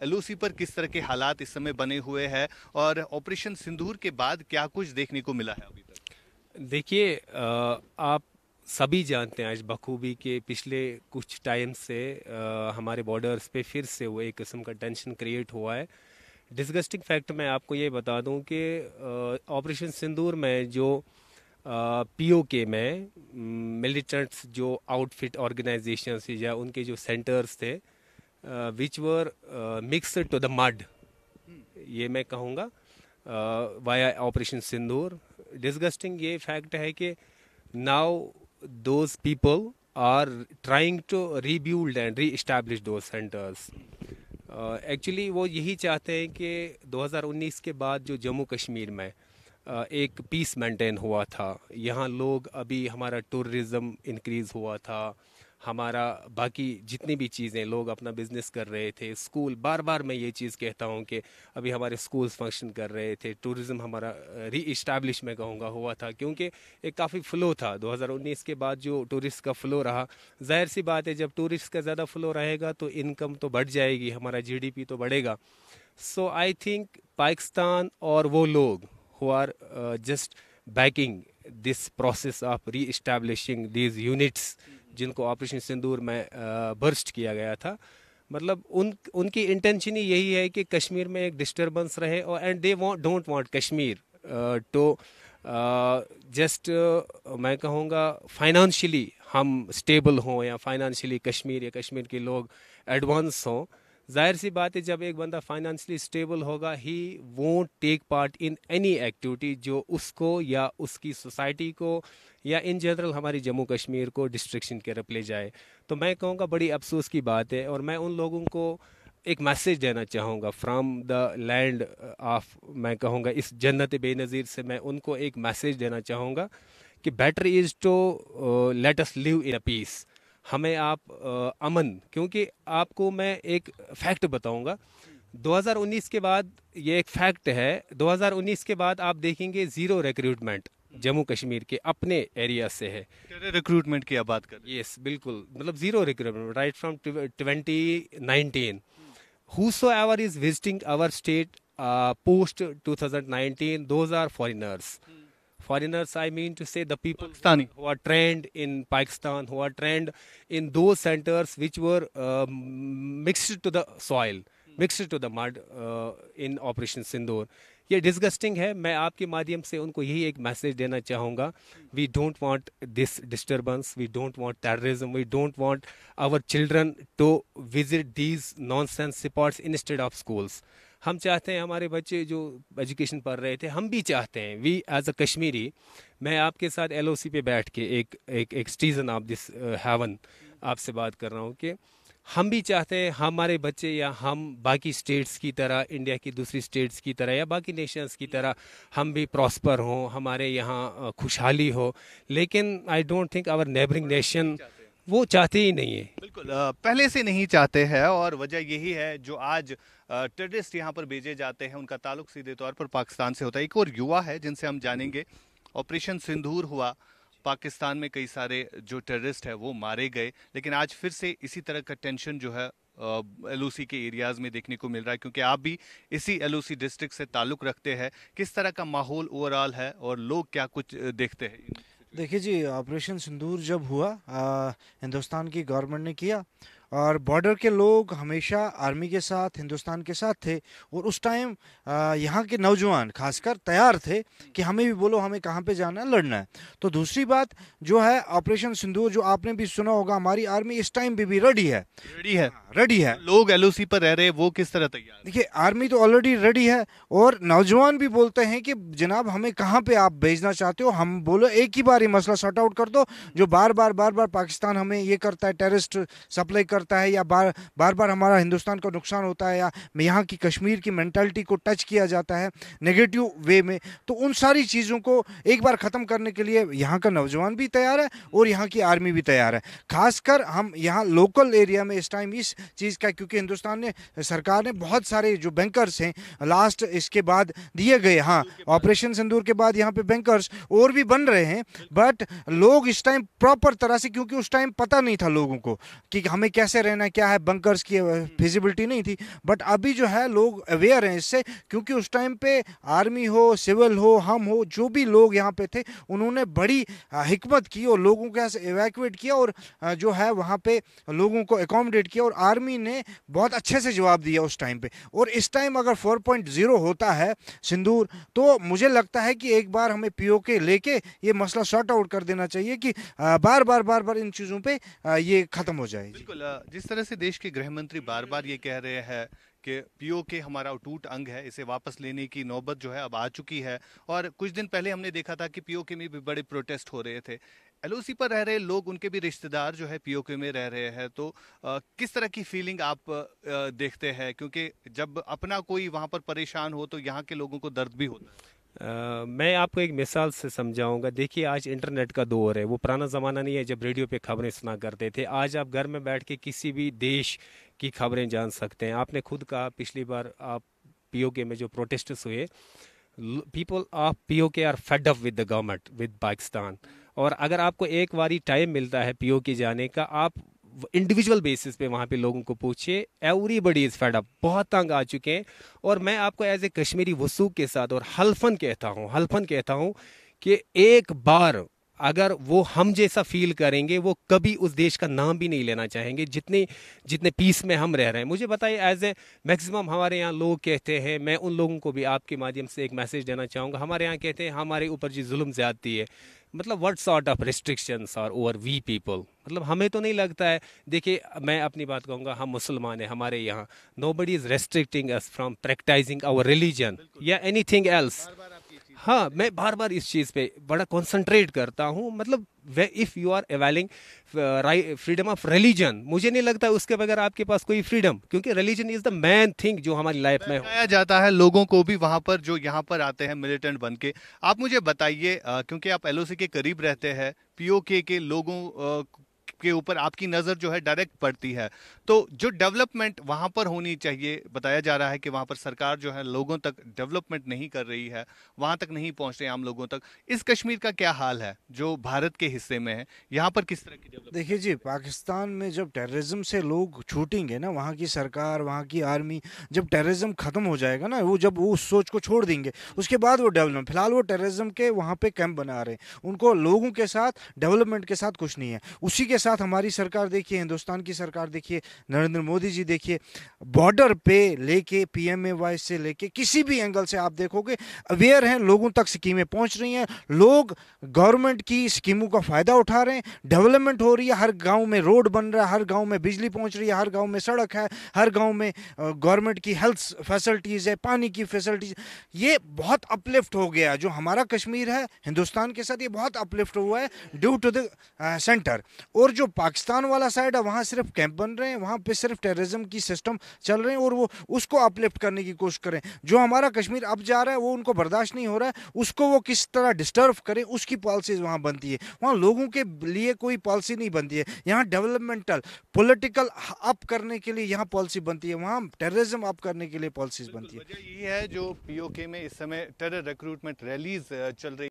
LOC पर किस तरह के हालात इस समय बने हुए हैं और ऑपरेशन सिंदूर के बाद क्या कुछ देखने को मिला है अभी तक? देखिए, आप सभी जानते हैं आज बखूबी के पिछले कुछ टाइम से हमारे बॉर्डर्स पे फिर से वो एक किस्म का टेंशन क्रिएट हुआ है। डिस्गस्टिंग फैक्ट मैं आपको ये बता दूं कि ऑपरेशन सिंदूर में जो पीओके में मिलिटेंट्स जो आउटफिट ऑर्गेनाइजेशंस या उनके जो सेंटर्स थे which were mixed to the mud, ये मैं कहूँगा, वाया ऑपरेशन सिंदूर। डिस्गस्टिंग ये फैक्ट है कि now those people are trying to rebuild and reestablish those centres. Actually वो यही चाहते हैं कि 2019 के बाद जो जम्मू कश्मीर में एक पीस मेंटेन हुआ था, यहाँ लोग अभी हमारा टूरिज़्म इंक्रीज़ हुआ था, हमारा बाकी जितनी भी चीज़ें लोग अपना बिजनेस कर रहे थे, स्कूल, बार बार मैं ये चीज़ कहता हूँ कि अभी हमारे स्कूल्स फंक्शन कर रहे थे, टूरिज़्म हमारा री इस्टेब्लिश मैं कहूँगा हुआ था, क्योंकि एक काफ़ी फ़्लो था 2019 के बाद जो टूरिस्ट का फ़्लो रहा। जाहिर सी बात है जब टूरिस्ट का ज़्यादा फ़्लो रहेगा तो इनकम तो बढ़ जाएगी, हमारा जीडीपी तो बढ़ेगा। सो आई थिंक पाकिस्तान और वो लोग who are just backing this process of re-establishing these units जिनको ऑपरेशन सिंदूर में बर्स्ट किया गया था, मतलब उनकी इंटेंशन ही यही है कि कश्मीर में एक डिस्टरबेंस रहे और and they don't want Kashmir to just, मैं कहूँगा, फाइनेंशियली हम स्टेबल हों या फाइनेंशियली कश्मीर या कश्मीर के लोग एडवांस हों। जाहिर सी बात है जब एक बंदा फाइनेंशियली स्टेबल होगा he won't take part in any activity जो उसको या उसकी सोसाइटी को या इन जनरल हमारी जम्मू कश्मीर को डिस्ट्रक्शन की तरफ ले जाए। तो मैं कहूँगा बड़ी अफसोस की बात है और मैं उन लोगों को एक मैसेज देना चाहूँगा फ्रॉम द लैंड ऑफ, मैं कहूँगा इस जन्नत बेनज़ीर से मैं उनको एक मैसेज देना चाहूँगा कि better is to let us live in a peace. हमें आप अमन, क्योंकि आपको मैं एक फैक्ट बताऊंगा 2019 के बाद, ये एक फैक्ट है, 2019 के बाद आप देखेंगे ज़ीरो रिक्रूटमेंट जम्मू कश्मीर के अपने एरिया से है। रिक्रूटमेंट की आप बात कर रहे हैं? यस, बिल्कुल, मतलब zero recruitment right from 2019। whosoever is visiting our state post 2019, those are foreigners. Foreigners, I mean to say the people Pakistani who are trained in Pakistan, who are trained in those centers which were mixed to the soil, mixed to the mud in Operation Sindoor। ये disgusting है। मैं आपके माध्यम से उनको यही एक message देना चाहूँगा, we don't want this disturbance, we don't want terrorism, we don't want our children to visit these nonsense spots instead of schools. हम चाहते हैं हमारे बच्चे जो एजुकेशन पढ़ रहे थे, हम भी चाहते हैं, वी एज अ कश्मीरी, मैं आपके साथ एलओसी पे बैठ के एक सिटीजन ऑफ दिस हेवन आपसे बात कर रहा हूँ कि हम भी चाहते हैं हमारे बच्चे या हम बाकी स्टेट्स की तरह, इंडिया की दूसरी स्टेट्स की तरह या बाकी नेशंस की तरह हम भी प्रॉस्पर हों, हमारे यहाँ खुशहाली हो। लेकिन I don't think our neighbouring nation वो चाहते ही नहीं है। बिल्कुल पहले से नहीं चाहते हैं और वजह यही है जो आज टेररिस्ट यहाँ पर भेजे जाते हैं उनका ताल्लुक सीधे तौर पर पाकिस्तान से होता है। एक और युवा है जिनसे हम जानेंगे। ऑपरेशन सिंदूर हुआ, पाकिस्तान में कई सारे जो टेररिस्ट है वो मारे गए, लेकिन आज फिर से इसी तरह का टेंशन जो है एलओसी के एरियाज में देखने को मिल रहा है, क्योंकि आप भी इसी एलओसी डिस्ट्रिक्ट से ताल्लुक रखते हैं। किस तरह का माहौल ओवरऑल है और लोग क्या कुछ देखते हैं? देखिए जी, ऑपरेशन सिंदूर जब हुआ, हिंदुस्तान की गवर्नमेंट ने किया और बॉर्डर के लोग हमेशा आर्मी के साथ, हिंदुस्तान के साथ थे और उस टाइम यहाँ के नौजवान खासकर तैयार थे कि हमें भी बोलो हमें कहाँ पे जाना है, लड़ना है। तो दूसरी बात जो है ऑपरेशन सिंदूर, जो आपने भी सुना होगा, हमारी आर्मी इस टाइम भी रेडी है। रेडी है? रेडी है। लोग एलओसी पर रह रहे हैं, वो किस तरह तैयार? देखिए, आर्मी तो ऑलरेडी रेडी है और नौजवान भी बोलते हैं कि जनाब हमें कहाँ पे आप भेजना चाहते हो, हम बोलो एक ही बार ये मसला सॉर्ट आउट कर दो। जो बार बार पाकिस्तान हमें ये करता है, टेररिस्ट सप्लाई करता है या बार बार हमारा हिंदुस्तान को नुकसान होता है या यहाँ की कश्मीर की मेंटालिटी को टच किया जाता है नेगेटिव वे में, तो उन सारी चीज़ों को एक बार ख़त्म करने के लिए यहाँ का नौजवान भी तैयार है और यहाँ की आर्मी भी तैयार है। खासकर हम यहाँ लोकल एरिया में इस टाइम इस चीज़ का, क्योंकि हिंदुस्तान ने सरकार ने बहुत सारे जो बैंकर्स हैं लास्ट इसके बाद दिए गए, हाँ ऑपरेशन सिंदूर के बाद यहाँ पे बैंकर्स और भी बन रहे हैं, बट लोग इस टाइम प्रॉपर तरह से, क्योंकि उस टाइम पता नहीं था लोगों को कि हमें कैसे रहना, क्या है बैंकर्स की फिजिबिलिटी नहीं थी, बट अभी जो है लोग अवेयर हैं इससे, क्योंकि उस टाइम पे आर्मी हो, सिविल हो, हम हो, जो भी लोग यहाँ पे थे उन्होंने बड़ी हिकमत की और लोगों को ऐसे इवैक्यूएट किया और जो है वहाँ पे लोगों को एकोमोडेट किया, और आर्मी ने बहुत अच्छे से जवाब दिया उस टाइम पे। और इस टाइम अगर 4.0 होता है सिंदूर, तो मुझे लगता है कि एक बार हमें पीओके लेके ये मसला सॉर्ट आउट कर देना चाहिए कि बार बार इन चीज़ों पे ये खत्म हो जाए। बिल्कुल, जिस तरह से देश के गृह मंत्री बार बार ये कह रहे हैं कि पीओके हमारा अटूट अंग है, इसे वापस लेने की नौबत जो है अब आ चुकी है, और कुछ दिन पहले हमने देखा था कि पीओके में भी बड़े प्रोटेस्ट हो रहे थे। एलओसी पर रह रहे लोग, उनके भी रिश्तेदार जो है पीओके में रह रहे हैं, तो किस तरह की फीलिंग आप देखते हैं, क्योंकि जब अपना कोई वहां पर परेशान हो तो यहाँ के लोगों को दर्द भी होता है। मैं आपको एक मिसाल से समझाऊंगा। देखिए, आज इंटरनेट का दौर है, वो पुराना ज़माना नहीं है जब रेडियो पे खबरें सुना करते थे। आज आप घर में बैठ के किसी भी देश की खबरें जान सकते हैं। आपने खुद कहा पिछली बार आप पीओके में जो प्रोटेस्ट्स हुए, people of PoK are fed up with the government, with Pakistan. और अगर आपको एक बारी टाइम मिलता है पीओके जाने का, आप इंडिविजुअल बेसिस पे वहाँ पे लोगों को पूछिए, एवरीबडी इज़ फेड अप, बहुत तंग आ चुके हैं। और मैं आपको एज ए कश्मीरी वसूख के साथ और हल्फन कहता हूँ कि एक बार अगर वो हम जैसा फील करेंगे, वो कभी उस देश का नाम भी नहीं लेना चाहेंगे जितने जितने पीस में हम रह रहे हैं। मुझे बताइए, एज ए मैक्सिमम हमारे यहाँ लोग कहते हैं, मैं उन लोगों को भी आपके माध्यम से एक मैसेज देना चाहूँगा, हमारे यहाँ कहते हैं हमारे ऊपर जी जुल्म ज़्यादती है। मतलब what sort of restrictions are over we people, मतलब हमें तो नहीं लगता है। देखिए, मैं अपनी बात कहूँगा, हम मुसलमान हैं, हमारे यहाँ nobody is restricting us from practising our religion या एनीथिंग एल्स। हाँ, मैं बार बार इस चीज़ पे बड़ा कंसंट्रेट करता हूँ। मतलब if you are availing freedom of religion, मुझे नहीं लगता उसके बगैर आपके पास कोई फ्रीडम, क्योंकि religion is the main thing जो हमारी लाइफ में बताया जाता है लोगों को भी वहां पर जो यहाँ पर आते हैं मिलिटेंट बन के। आप मुझे बताइए, क्योंकि आप एलओसी के करीब रहते हैं, पीओके के लोगों के ऊपर आपकी नज़र जो है डायरेक्ट पड़ती है, तो जो डेवलपमेंट वहां पर होनी चाहिए, बताया जा रहा है कि वहां पर सरकार जो है लोगों तक डेवलपमेंट नहीं कर रही है, वहां तक नहीं पहुंच रहे आम लोगों तक। इस कश्मीर का क्या हाल है जो भारत के हिस्से में है, यहाँ पर किस तरह की डेवलपमेंट? देखिए जी, पाकिस्तान में जब टेररिज्म से लोग छूटेंगे ना, वहाँ की सरकार, वहाँ की आर्मी, जब टेररिज्म खत्म हो जाएगा ना, वो जब वो उस सोच को छोड़ देंगे, उसके बाद वो डेवलपमेंट, फिलहाल वो टेररिज्म के वहाँ पे कैंप बना रहे हैं, उनको लोगों के साथ डेवलपमेंट के साथ कुछ नहीं है। उसी के साथ हमारी सरकार देखिए, हिंदुस्तान की सरकार देखिए, नरेंद्र मोदी जी देखिए, बॉर्डर पे लेके PMAY से लेके किसी भी एंगल से आप देखोगे अवेयर हैं, लोगों तक स्कीमें पहुंच रही हैं, लोग गवर्नमेंट की स्कीमों का फायदा उठा रहे हैं, डेवलपमेंट हो रही है, हर गांव में रोड बन रहा है, हर गांव में बिजली पहुंच रही है, हर गांव में सड़क है, हर गांव में गवर्नमेंट की हेल्थ फैसिलिटीज़ है, पानी की फैसिलिटीज। ये बहुत अपलिफ्ट हो गया, जो हमारा कश्मीर है हिंदुस्तान के साथ, ये बहुत अपलिफ्ट हुआ है ड्यू टू द सेंटर। और जो पाकिस्तान वाला साइड है, वहाँ सिर्फ कैंप बन रहे हैं, वहाँ पे सिर्फ टेररिज्म की सिस्टम चल रहे हैं, और वो उसको अपलिफ्ट करने की कोशिश करें। जो हमारा कश्मीर अब जा रहा है वो उनको बर्दाश्त नहीं हो रहा है, उसको वो किस तरह डिस्टर्ब करें, उसकी पॉलिसीज वहाँ बनती है। वहाँ लोगों के लिए कोई पॉलिसी नहीं बनती है, यहाँ डेवलपमेंटल पॉलिटिकल अप करने के लिए यहाँ पॉलिसी बनती है, वहाँ टेररिज्म अप करने के लिए पॉलिसीज बनती है। वजह यही है जो पीओके में इस समय टेरर रिक्रूटमेंट रैलीज चल रही